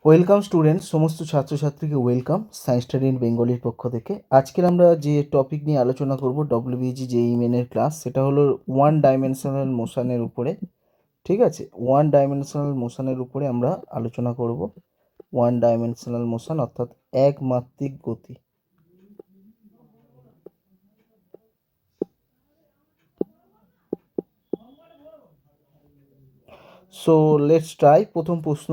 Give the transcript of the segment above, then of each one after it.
Welcome students, সমস্ত ছাত্রছাত্রীকে welcome science study in বেঙ্গলির পক্ষ থেকে। আজকের আমরা যে টপিক নিয়ে আলোচনা করব ডব্লিউবিজি জেইই মেনের ক্লাস, সেটা হলো ওয়ান ডাইমেনশনাল মোশনের উপরে। ঠিক আছে, ওয়ান ডাইমেনশনাল মোশনের উপরে আমরা আলোচনা করব। ওয়ান ডাইমেনশনাল মোশন অর্থাৎ একমাত্রিক গতি। So let's try. প্রথম প্রশ্ন,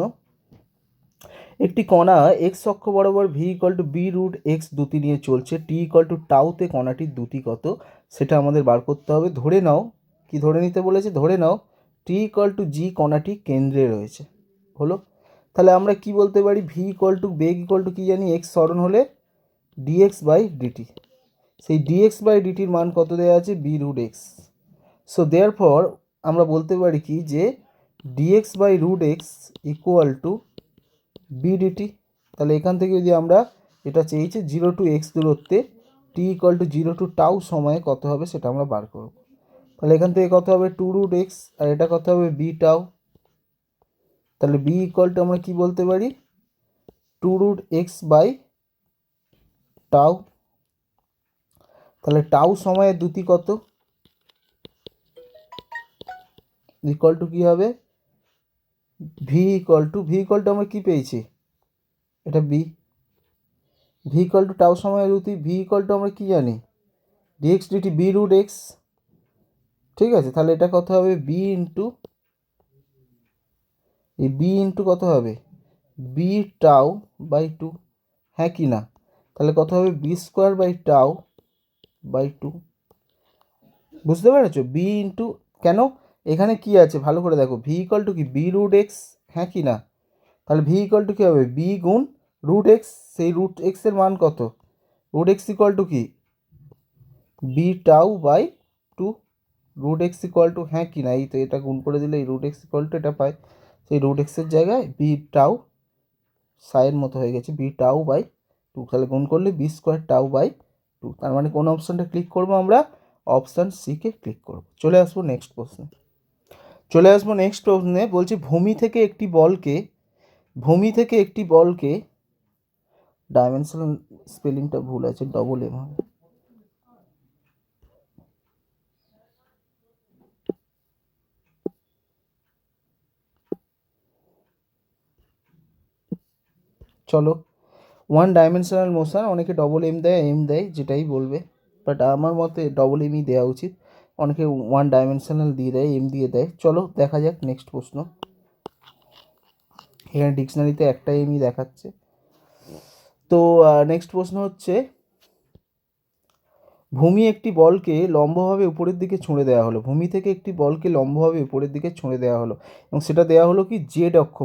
একটি কণা এক্স অক্ষ বরাবর v equal to b root x দ্রুতি নিয়ে চলছে, টি ইকুয়াল টু টাউতে কণাটির দ্রুতি কত সেটা আমাদের বার করতে হবে। ধরে নাও, কি ধরে নিতে বলেছে, ধরে নাও টি ইকুয়াল টু জি কণাটি কেন্দ্রে রয়েছে। হলো, তাহলে আমরা কি বলতে পারি, ভি ইকুয়াল টু বেগ ইকুয়াল টু কি জানি, এক্স সরণ হলে ডিএক্স বাই ডিটি। সেই ডিএক্স বাই ডিটির মান কত দেওয়া আছে, b root x. So therefore আমরা বলতে পারি কি যে dx by root x equal to b dt. তাহলে এখান থেকে যদি আমরা, এটা চেয়েছে 0 টু এক্স দূরত্বে T equal to 0 two tau সময়ে কত হবে সেটা আমরা বার করব। তাহলে এখান থেকে কত হবে, 2 রুট এক্স, আর এটা কত হবে, বি টাউ। তাহলে বি ইকুয়াল টু আমরা কি বলতে পারি, 2 রুট এক্স বাই টাউ। তাহলে টাউ সময়ের দ্রুতি কত, ইকুয়াল টু কী হবে, ভি ইকুয়াল টু আমরা কি পেয়েছি, এটা b. V equal to tau সময়ের দ্রুতি, ভি ইকুয়াল টু আমরা কি জানি, dx dt b root x. ঠিক আছে, তাহলে এটা কত হবে, বি ইন্টু, এই বি ইন্টু কত হবে, বি টাউ বাই 2, হ্যাঁ কি না। তাহলে কত হবে, b square by tau by 2। বুঝতে পেরেছো, বি ইন্টু, কেন এখানে কি আছে ভালো করে দেখো, ভি ইকুয়াল টু কি, বি রুট এক্স, হ্যাঁ কি না। তাহলে ভি ইকুয়াল টু কী হবে, বি গুণ রুট এক্স, সেই রুট এক্সের মান কত, রুট এক্স ইকুয়াল টু কি, b tau by 2। Root x equal to, হ্যাঁ কি না, এই তো এটা গুণ করে দিলে এই রুট এক্স ইকুয়াল টু এটা পাই, সেই রুট এক্সের জায়গায় বি টাউ সাইয়ের মতো হয়ে গেছে, বি টাউ বাই 2। তাহলে গুণ করলে বি স্কোয়ার টাউ বাই 2। তার মানে কোন অপশানটা ক্লিক করবো আমরা, অপশান সিকে ক্লিক করব। চলে আসবো নেক্সট প্রশ্নে। বলছি ভূমি থেকে একটি বলকে ডাইমেনশনাল স্পেলিংটা ভুল আছে, ডবল এম হবে। চলো, ওয়ান ডাইমেনশনাল মোশন, অনেকে ডবল এম দেয়, যেটাই বলবে, বাট আমার মতে ডবল এমই দেওয়া উচিত। অনেকে ওয়ান ডাইমেনশনাল দিয়ে দেয়, এম দিয়ে দেয়। চলো দেখা যাক নেক্সট প্রশ্ন। এখানে ডিকশনারিতে একটা এমই দেখাচ্ছে। তো নেক্সট প্রশ্ন হচ্ছে, ভূমি একটি বলকে লম্বভাবে উপরের দিকে ছুঁড়ে দেওয়া হলো। ভূমি থেকে একটি বলকে লম্বভাবে উপরের দিকে ছুঁড়ে দেওয়া হলো, এবং সেটা দেওয়া হলো কি, জেড অক্ষ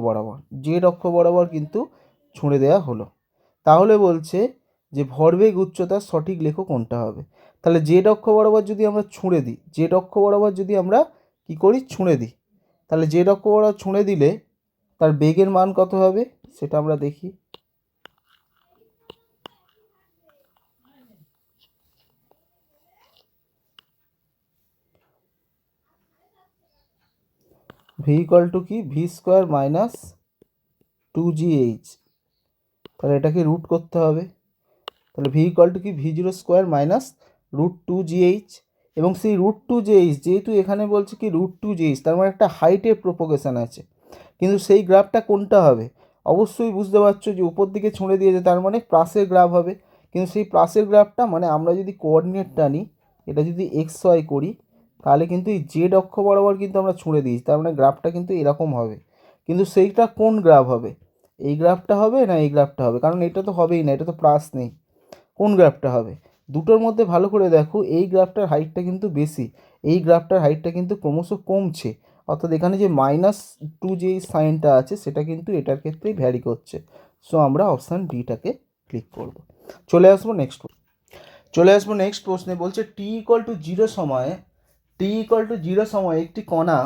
বরাবর কিন্তু ছুঁড়ে দেওয়া হলো। তাহলে বলছে যে ভরবেগ উচ্চতার সঠিক লেখ কোনটা হবে। তাহলে জেড অক্ষ বরাবর যদি আমরা ছুঁড়ে দিই, তাহলে জেড অক্ষ বরাবর ছুঁড়ে দিলে তার বেগের মান কত হবে সেটা আমরা দেখি। ভি ইকুয়াল টু কি, ভি স্কোয়ার মাইনাস 2gh। তাহলে এটাকে রুট করতে হবে। তাহলে ভি ইকুয়াল টু কি, V zero square minus √2gh। এবং সেই √2gh, যেহেতু এখানে বলছে কি √2gh, তার মানে একটা হাইটের প্রোপোগেশন আছে। কিন্তু সেই গ্রাফটা কোনটা হবে, অবশ্যই বুঝতে পারছো যে উপর দিকে ছুঁড়ে দিয়েছে, তার মানে প্লাসের গ্রাফ হবে। কিন্তু সেই প্লাসের গ্রাফটা মানে আমরা যদি কোঅর্ডিনেটটা নিই, এটা যদি এক্স ওয়াই করি, তাহলে কিন্তু এই জেড অক্ষ বরাবর কিন্তু আমরা ছুঁড়ে দিয়েছি, তার মানে গ্রাফটা কিন্তু এরকম হবে। কিন্তু সেইটা কোন গ্রাফ হবে, এই গ্রাফটা হবে না এই গ্রাফটা হবে, কারণ এটা তো হবেই না, এটা তো প্লাস নেই। কোন গ্রাফটা হবে, দুটোর মধ্যে ভালো করে দেখো, এই গ্রাফটার হাইটটা কিন্তু বেশি, এই গ্রাফটার হাইটটা কিন্তু ক্রমশ কমছে। অর্থাৎ এখানে যে -2 যে সাইনটা আছে সেটা কিন্তু এটার ক্ষেত্রেই ভ্যারি করছে। সো আমরা অপশান ডিটাকে ক্লিক করব। চলে আসবো নেক্সট প্রশ্নে। বলছে টি ইকুয়াল টু 0 সময়ে একটি কণা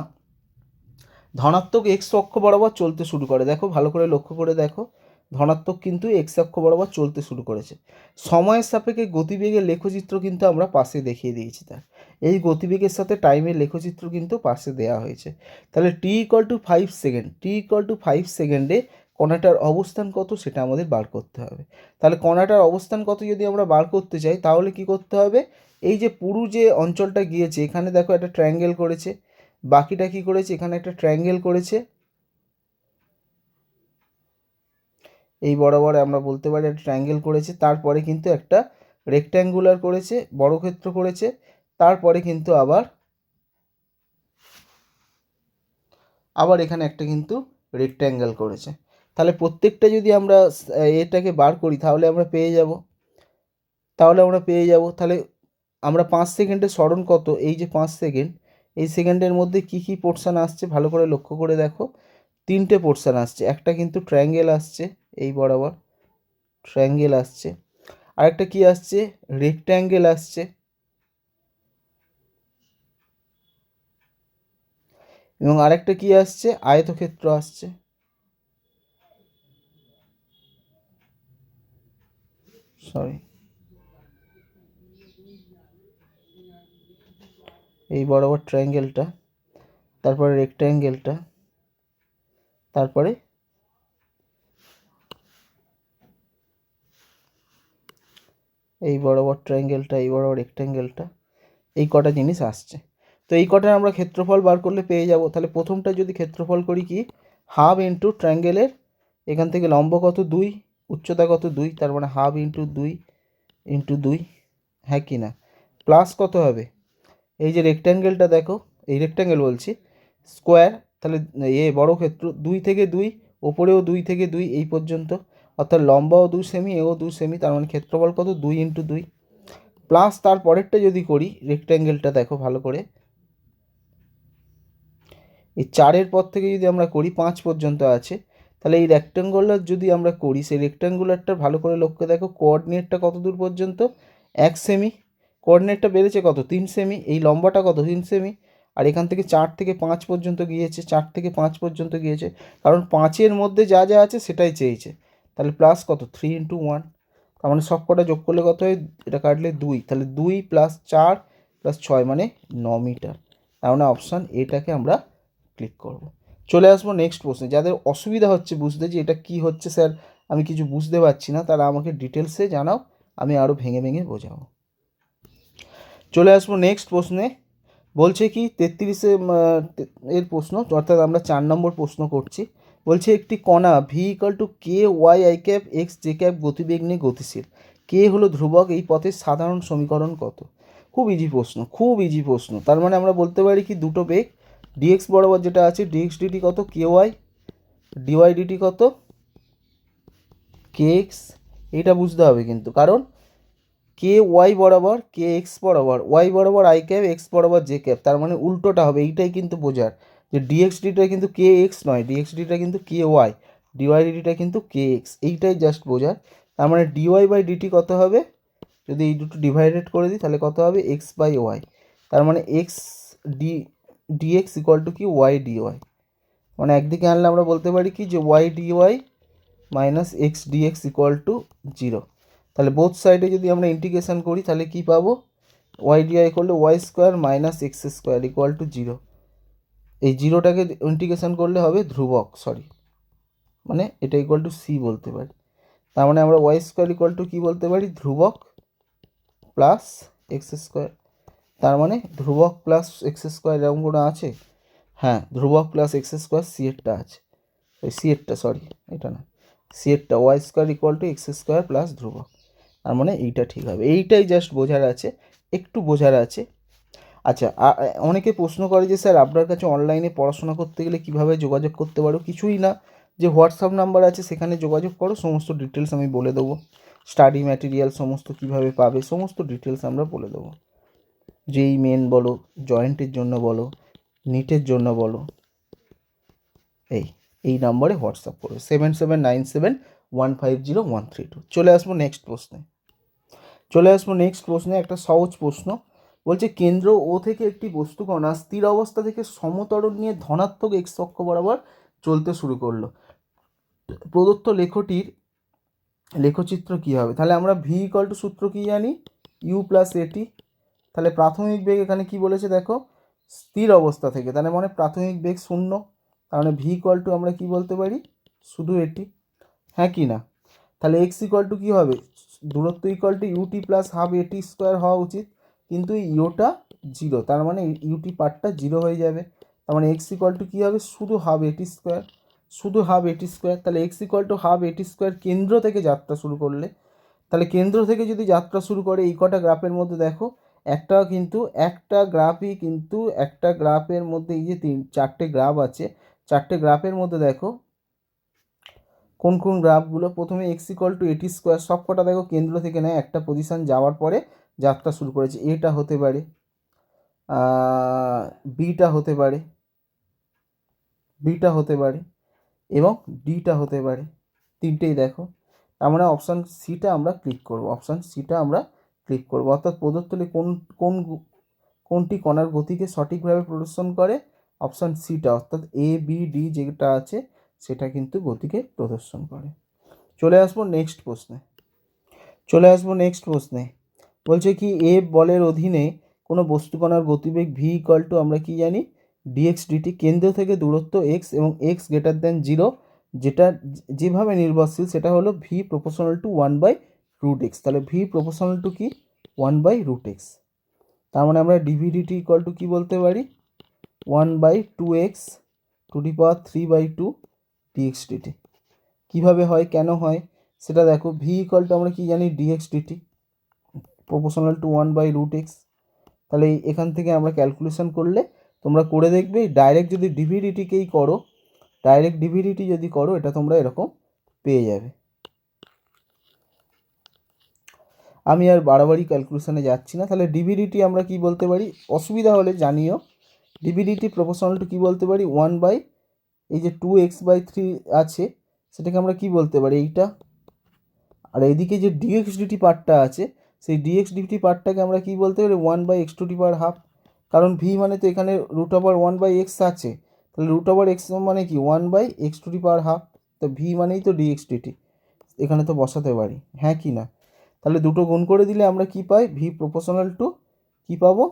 ধনাত্মক এক্স অক্ষ বরাবর চলতে শুরু করে। দেখো ভালো করে লক্ষ্য করে দেখো, ধনাত্মক কিন্তু এক্স অক্ষ বরাবর চলতে শুরু করেছে। সময়ের সাপেক্ষে গতিবেগের লেখচিত্র কিন্তু আমরা পাশে দেখিয়ে দিয়েছি। তার এই গতিবেগের সাথে টাইমের লেখচিত্র কিন্তু পাশে দেওয়া হয়েছে। তাহলে টি ইকুয়াল টু 5 সেকেন্ডে কণাটার অবস্থান কত সেটা আমাদের বার করতে হবে। তাহলে কণাটার অবস্থান কত যদি আমরা বার করতে চাই তাহলে কি করতে হবে, এই যে পুরো যে অঞ্চলটা গিয়েছে এখানে দেখো একটা ট্রায়াঙ্গেল করেছে, বাকিটা কি করেছে এখানে একটা ট্রায়াঙ্গেল করেছে, এই বরাবর আমরা বলতে পারি একটা ট্রায়াঙ্গেল করেছে, তারপরে কিন্তু একটা রেক্ট্যাঙ্গুলার করেছে, বর্গক্ষেত্র করেছে, তারপরে কিন্তু আবার এখানে একটা কিন্তু রেক্ট্যাঙ্গেল করেছে। তাহলে প্রত্যেকটা যদি আমরা এটাকে বার করি তাহলে আমরা পেয়ে যাব, তাহলে আমরা 5 সেকেন্ডে সরণ কত, এই যে 5 সেকেন্ড, এই সেকেন্ডের মধ্যে কি কি পোর্শন আসছে ভালো করে লক্ষ্য করে দেখো, 3টে পোর্শন আসছে, একটা কিন্তু ট্রায়াঙ্গেল আসছে, এই বরাবর ট্রায়াঙ্গেল আসছে, আরেকটা কি আসছে রেক্ট্যাঙ্গেল আসছে, এবং আরেকটা কি আসছে আয়তক্ষেত্র আসছে। সরি, এই বরাবর ট্রায়াঙ্গেলটা, তারপরে রেক্ট্যাঙ্গেলটা, তারপরে এই বরাবর ট্রায়াঙ্গেলটা, এই বরাবর রেক্ট্যাঙ্গেলটা, এই কটা জিনিস আসছে। তো এই কটার আমরা ক্ষেত্রফল বার করলে পেয়ে যাব। তাহলে প্রথমটা যদি ক্ষেত্রফল করি কি, হাফ ইন্টু ট্রায়াঙ্গেলের এখান থেকে লম্ব কত 2, উচ্চতা কত 2, তার মানে হাফ ইন্টু 2 ইন্টু 2, হ্যাঁ কি না, প্লাস কত হবে, এই যে রেক্ট্যাঙ্গেলটা দেখো, এই রেক্ট্যাঙ্গেল বলছি স্কোয়ার, তাহলে বর্গক্ষেত্র 2 থেকে 2, ওপরেও 2 থেকে 2 এই পর্যন্ত, অর্থাৎ লম্বাও 2 সেমি এও 2 সেমি, তার মানে ক্ষেত্রফল কত 2 ইন্টু 2, প্লাস তার পরেরটা যদি করি রেক্ট্যাঙ্গেলটা দেখো ভালো করে, এই 4-এর পর থেকে যদি আমরা করি 5 পর্যন্ত আছে, তাহলে এই রেক্ট্যাঙ্গুলার যদি আমরা করি সেই রেক্ট্যাঙ্গুলারটা ভালো করে লক্ষ্য দেখো, কোঅর্ডিনেটটা কত দূর পর্যন্ত 1 সেমি, কোঅর্ডিনেটটা বেড়েছে কত 3 সেমি, এই লম্বাটা কত 3 সেমি, আর এখান থেকে 4 থেকে 5 পর্যন্ত গিয়েছে, 4 থেকে 5 পর্যন্ত গিয়েছে, কারণ 5-এর মধ্যে যা যা আছে সেটাই চেয়েছে, তাহলে প্লাস কত 3 ইন্টু 1, তার মানে সব কটা যোগ করলে কত হয়, এটা কাটলে 2, তাহলে 2 প্লাস 4 প্লাস 6 মানে 9 মিটার, তার মানে অপশান এটাকে আমরা ক্লিক করব। চলে আসবো নেক্সট প্রশ্নে। যাদের অসুবিধা হচ্ছে বুঝতে যে এটা কি হচ্ছে স্যার আমি কিছু বুঝতে পারছি না, তারা আমাকে ডিটেলসে জানাও, আমি আরও ভেঙে ভেঙে বোঝাবো। চলে আসবো নেক্সট প্রশ্নে। বলছে কি 33 এর প্রশ্ন, অর্থাৎ আমরা 4 নম্বর প্রশ্ন করছি। বলছে একটি কণা v equal to k y i cap x j cap গতিবেগ নিয়ে গতিশীল, কে হলো ধ্রুবক, এই পথের সাধারণ সমীকরণ কত। খুব ইজি প্রশ্ন, খুব ইজি প্রশ্ন। তার মানে আমরা বলতে পারি কি দুটো বেগ ডিএক্স বরাবর যেটা আছে ডিএক্স ডিটি কত কে ওয়াই, ডিওয়াই ডিটি কত কে এক্স, এইটা বুঝতে হবে কিন্তু, কারণ কে ওয়াই বরাবর কে এক্স বরাবর ওয়াই বরাবর আই ক্যাপ এক্স বরাবর জে ক্যাপ, তার মানে উল্টোটা হবে, এইটাই কিন্তু বোঝার যে ডিএক্স ডিটা কিন্তু কে এক্স নয়, ডিএক্স ডিটা কিন্তু কে ওয়াই, ডিওয়াই ডিটিটা কিন্তু কে এক্স, এইটাই জাস্ট বোঝার। তার মানে ডিওয়াই বাই ডিটি কত হবে, যদি এই দুটো ডিভাইডেড করে দিই তাহলে কত হবে এক্স বাই ওয়াই, তার মানে x d dx equal to কি ওয়াই ডিওয়াই, মানে একদিকে আনলে আমরা বলতে পারি কি যে y dy minus x dx equal to 0। তাহলে বোথ সাইডে যদি আমরা ইন্টিগ্রেশন করি তাহলে কি পাবো, ওয়াই ডিআই করলে y square minus x square equal to 0, এই 0টাকে ইন্টিগ্রেশন করলে হবে ধ্রুবক, সরি মানে এটা ইকুয়াল টু সি বলতে পারি, তার মানে আমরা ওয়াই স্কোয়ার ইকুয়াল টু কী বলতে পারি ধ্রুবক প্লাস এক্স স্কোয়ার, তার মানে ধ্রুবক প্লাস এক্স স্কোয়ার এরকম কোনো আছে, হ্যাঁ ধ্রুবক প্লাস এক্স স্কোয়ার সি এরটা আছে, ওই সি এরটা সরি এটা না, সি এরটা Y square equal to X square plus ধ্রুবক, তার মানে এইটা ঠিক হবে, এইটাই জাস্ট বোঝার আছে, একটু বোঝার আছে। আচ্ছা অনেকে প্রশ্ন করে যে স্যার আপনার কাছে অনলাইনে পড়াশোনা করতে গেলে কিভাবে যোগাযোগ করতে পারো, কিছুই না, যে হোয়াটসঅ্যাপ নাম্বার আছে সেখানে যোগাযোগ করো, সমস্ত ডিটেলস আমি বলে দেবো, স্টাডি ম্যাটেরিয়াল সমস্ত কিভাবে পাবে সমস্ত ডিটেলস আমরা বলে দেবো, যেই মেন বলো, জয়েন্টের জন্য বলো, নিটের জন্য বলো, এই নাম্বারে হোয়াটসঅ্যাপ করো 7797150132। চলে আসবো নেক্সট প্রশ্নে, একটা সহজ প্রশ্ন। বলছে কেন্দ্র ও থেকে একটি বস্তুকণা স্থির অবস্থা থেকে সমতরণ নিয়ে ধনাত্মক এক্স অক্ষ বরাবর চলতে শুরু করলো, প্রদত্ত লেখচিত্র কী হবে। তাহলে আমরা ভি ইকুয়াল টু সূত্র কী জানি, ইউ প্লাস এটি, তাহলে প্রাথমিক বেগ এখানে কি বলেছে দেখো স্থির অবস্থা থেকে, তাহলে মানে প্রাথমিক বেগ 0, তার মানে ভি ইকুয়াল টু আমরা কি বলতে পারি শুধু এটি, হ্যাঁ কি না? তাহলে এক্স ইকুয়াল টু কী হবে, দূরত্ব equal to ut plus half at square হওয়া উচিত, কিন্তু ইউটা জিরো, তার মানে ইউটি পার্টটা জিরো হয়ে যাবে। তার মানে এক্স ইকুয়াল টু কী হবে, শুধু হাফ এটি স্কোয়ার, শুধু হাফ এটি স্কোয়ার। তাহলে x equal to half at square কেন্দ্র থেকে যাত্রা শুরু করলে, তাহলে কেন্দ্র থেকে যদি যাত্রা শুরু করে এই কটা গ্রাফের মধ্যে দেখো একটা গ্রাফের মধ্যে এই যে চারটে গ্রাফ আছে, চারটে গ্রাফের মধ্যে দেখো কোন কোন গ্রাফগুলো। প্রথমে এক্স ইকুয়াল টু এটি স্কোয়ার, সব কটা দেখো কেন্দ্র থেকে নেয়, একটা পজিশান যাওয়ার পরে যাত্রা শুরু করেছে। এটা হতে পারে, বিটা হতে পারে, এবং ডিটা হতে পারে, তিনটেই দেখো। আমরা অপশান সিটা আমরা ক্লিক করব, অর্থাৎ প্রদত্তলে কোনটি কণার গতিকে সঠিকভাবে প্রদর্শন করে, অপশান সিটা, অর্থাৎ এ বি ডি যেটা আছে সেটা কিন্তু গতিকে প্রদর্শন করে। চলে আসবো নেক্সট প্রশ্নে। বলছে কি এ বলের অধীনে কোনো বস্তুকণার গতিবেগ ভি ইকুয়াল টু আমরা কি জানি, ডিএক্স ডিটি, কেন্দ্র থেকে দূরত্ব এক্স এবং এক্স গ্রেটার দ্যান জিরো, যেটা যেভাবে নির্ভরশীল সেটা হলো ভি প্রপোর্শনাল টু 1/√x। তাহলে ভি প্রপোর্শনাল টু কি 1/√x, তার মানে আমরা ডিভিডিটি ইকুয়াল টু কী বলতে পারি, 1/2x to the power 3/2 dx dt. কীভাবে হয়, কেন হয় সেটা দেখো। ভি ইকুয়াল টু আমরা কি জানি, dx DT proportional to 1/√x। তাহলে এখান থেকে আমরা ক্যালকুলেশন করলে তোমরা করে দেখবে, ডাইরেক্ট যদি ডিভিডিটিকেই করো, যদি করো এটা তোমরা এরকম পেয়ে যাবে। আমি আর বাড়াবাড়ি ক্যালকুলেশনে যাচ্ছি না। তাহলে ডিভিডিটি আমরা কি বলতে পারি, অসুবিধা হলে জানিও। ডিভিডিটি প্রপোর্শনাল টু কী বলতে পারি, 1/, এই যে 2x/3 আছে সেটাকে আমরা কি বলতে পারি, এইটা। আর এদিকে যে ডিএক্স ডিটি পার্টটা আছে, সেই ডিএক্স ডিটি পার্টটাকে আমরা কি বলতে পারি, 1/x²², কারণ ভি মানে তো এখানে √1/x আছে, তাহলে √x মানে কি 1/x²²। তো ভি মানেই তো ডিএক্স ডিটি, এখানে তো বসাতে পারি, হ্যাঁ কি না? তাহলে দুটো গুণ করে দিলে আমরা কি পাই, ভি প্রপোর্শনাল টু কি পাবো,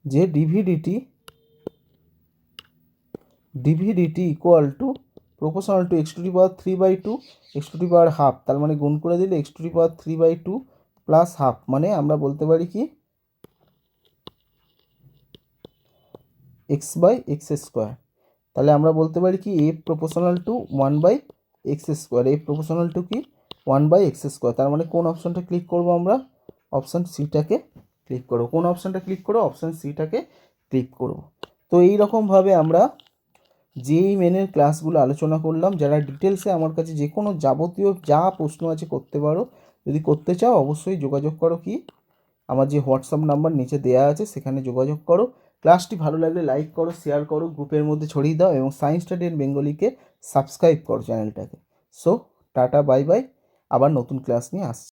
যে D V D T equal to proportional to x⁻³ x²², তার মানে গুণ করে দিলে x⁻³ প্লাস হাফ, মানে আমরা বলতে পারি কি x/x²। তাহলে আমরা বলতে পারি কি A proportional to 1/x², A proportional to কি 1/x²। তার মানে কোন অপশানটা ক্লিক করব আমরা, অপশান সিটাকে ক্লিক করব। কোন অপশানটা ক্লিক করব, অপশান সিটাকে ক্লিক করব। তো এই রকমভাবে আমরা জেইই মেনের ক্লাসগুলো আলোচনা করলাম। যারা ডিটেলসে আমার কাছে যে কোনো যাবতীয় যা প্রশ্ন আছে করতে পারো, যদি করতে চাও অবশ্যই যোগাযোগ করো, কি আমার যে হোয়াটসঅ্যাপ নাম্বার নিচে দেওয়া আছে সেখানে যোগাযোগ করো। ক্লাসটি ভালো লাগলে লাইক করো, শেয়ার করো, গ্রুপের মধ্যে ছড়িয়ে দাও, এবং সায়েন্স স্টাডি ইন বেঙ্গলিকে সাবস্ক্রাইব করো চ্যানেলটাকে। সো টাটা, বাই বাই, আবার নতুন ক্লাস নিয়ে আসছি।